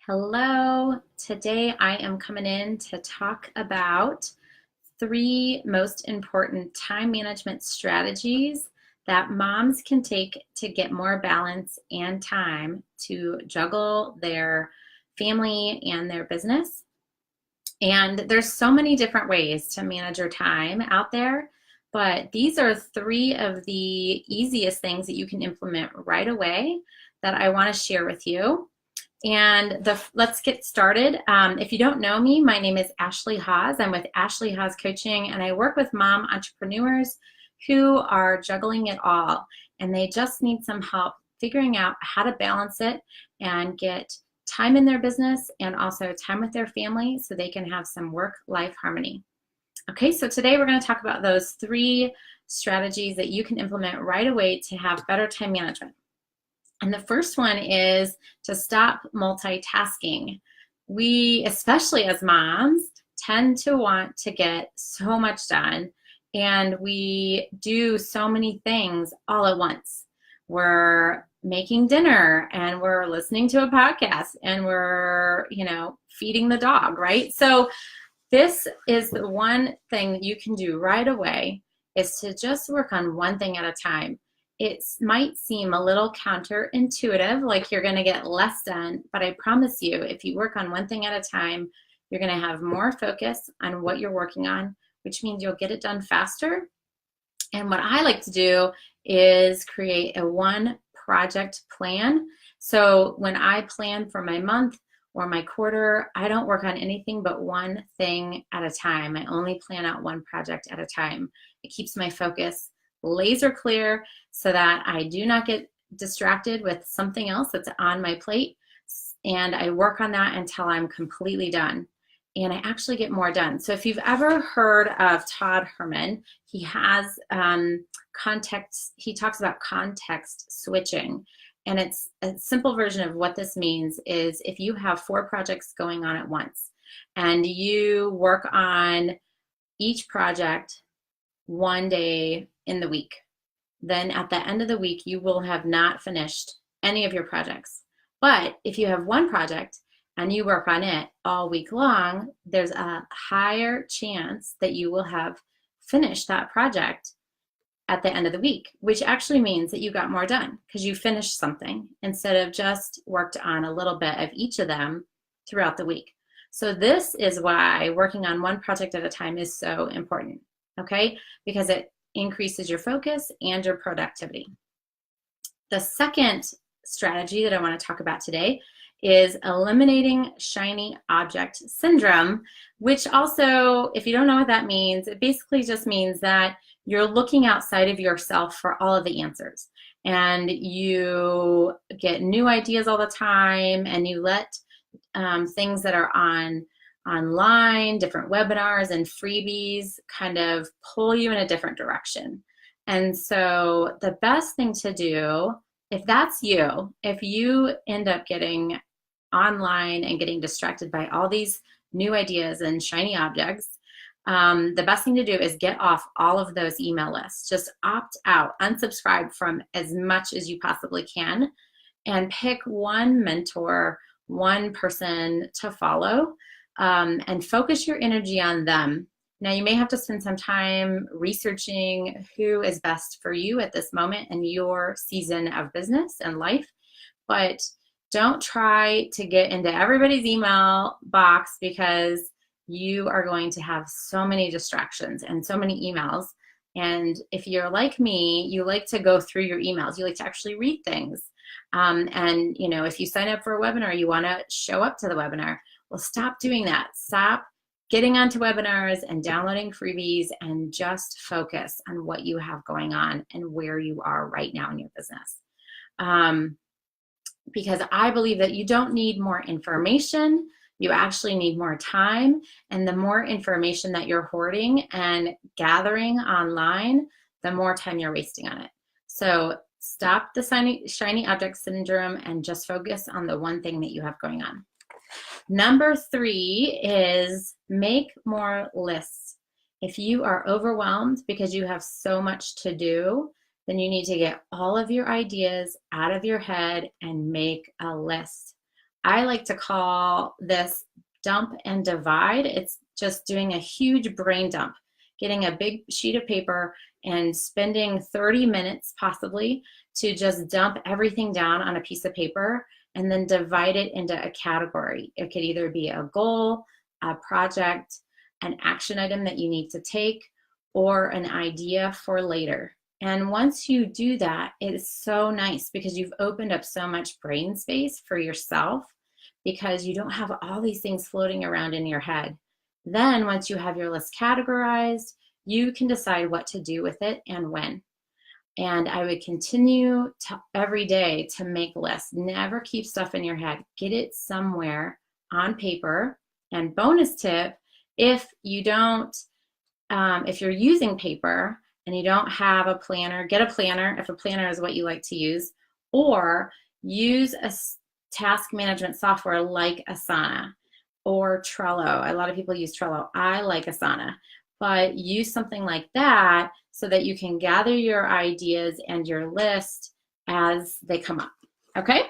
Hello. Today I am coming in to talk about three most important time management strategies that moms can take to get more balance and time to juggle their family and their business. And there's so many different ways to manage your time out there, but these are three of the easiest things that you can implement right away that I want to share with you. And let's get started. If you don't know me, my name is Ashley Haas. I'm with Ashley Haas Coaching, and I work with mom entrepreneurs who are juggling it all, and they just need some help figuring out how to balance it and get time in their business and also time with their family so they can have some work-life harmony. Okay, so today we're going to talk about those three strategies that you can implement right away to have better time management. And the first one is to stop multitasking. We, especially as moms, tend to want to get so much done, and we do so many things all at once. We're making dinner, and we're listening to a podcast, and we're, feeding the dog, right? So this is the one thing that you can do right away, is to just work on one thing at a time. It might seem a little counterintuitive, like you're going to get less done, but I promise you, if you work on one thing at a time, you're going to have more focus on what you're working on, which means you'll get it done faster. And what I like to do is create a one project plan. So when I plan for my month or my quarter, I don't work on anything but one thing at a time. I only plan out one project at a time. It keeps my focus laser clear so that I do not get distracted with something else that's on my plate, and I work on that until I'm completely done, and I actually get more done. So if you've ever heard of Todd Herman, he has he talks about context switching, and it's a simple version of what this means is if you have 4 projects going on at once and you work on each project one day in the week, then at the end of the week, you will have not finished any of your projects. But if you have one project and you work on it all week long, there's a higher chance that you will have finished that project at the end of the week, which actually means that you got more done because you finished something instead of just worked on a little bit of each of them throughout the week. So this is why working on one project at a time is so important, okay? Because it increases your focus and your productivity. The second strategy that I want to talk about today is eliminating shiny object syndrome, which also, if you don't know what that means, it basically just means that you're looking outside of yourself for all of the answers, and you get new ideas all the time, and you let things that are online, different webinars and freebies kind of pull you in a different direction. And so the best thing to do, if that's you, if you end up getting online and getting distracted by all these new ideas and shiny objects, the best thing to do is get off all of those email lists. Just opt out, unsubscribe from as much as you possibly can, and pick one mentor, one person to follow, and focus your energy on them. Now, you may have to spend some time researching who is best for you at this moment in your season of business and life, but don't try to get into everybody's email box, because you are going to have so many distractions and so many emails. And if you're like me, you like to go through your emails. You like to actually read things. And if you sign up for a webinar, you want to show up to the webinar. Well, stop doing that. Stop getting onto webinars and downloading freebies, and just focus on what you have going on and where you are right now in your business. Because I believe that you don't need more information. You actually need more time. And the more information that you're hoarding and gathering online, the more time you're wasting on it. So stop the shiny object syndrome and just focus on the one thing that you have going on. Number 3 is make more lists. If you are overwhelmed because you have so much to do, then you need to get all of your ideas out of your head and make a list. I like to call this dump and divide. It's just doing a huge brain dump, getting a big sheet of paper and spending 30 minutes possibly to just dump everything down on a piece of paper and then divide it into a category. It could either be a goal, a project, an action item that you need to take, or an idea for later. And once you do that, it is so nice because you've opened up so much brain space for yourself because you don't have all these things floating around in your head. Then once you have your list categorized, you can decide what to do with it and when. And I would continue to every day to make lists. Never keep stuff in your head. Get it somewhere on paper. And bonus tip, if you don't, if you're using paper and you don't have a planner, get a planner if a planner is what you like to use, or use a task management software like Asana or Trello. A lot of people use Trello. I like Asana, but use something like that so that you can gather your ideas and your list as they come up. Okay?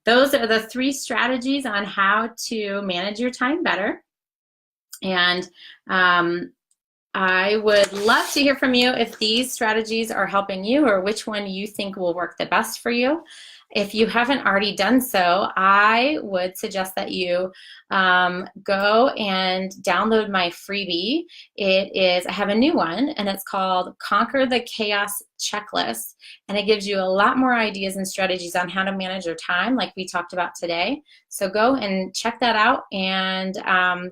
Those are the 3 strategies on how to manage your time better. And I would love to hear from you if these strategies are helping you or which one you think will work the best for you. If you haven't already done so, I would suggest that you go and download my freebie. I have a new one, and it's called Conquer the Chaos Checklist, and it gives you a lot more ideas and strategies on how to manage your time like we talked about today. So go and check that out and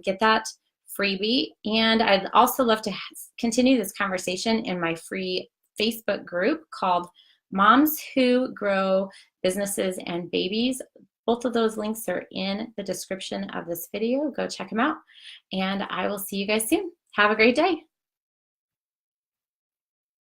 get that freebie. And I'd also love to continue this conversation in my free Facebook group called Moms Who Grow Businesses and Babies. Both of those links are in the description of this video. Go check them out, and I will see you guys soon. Have a great day.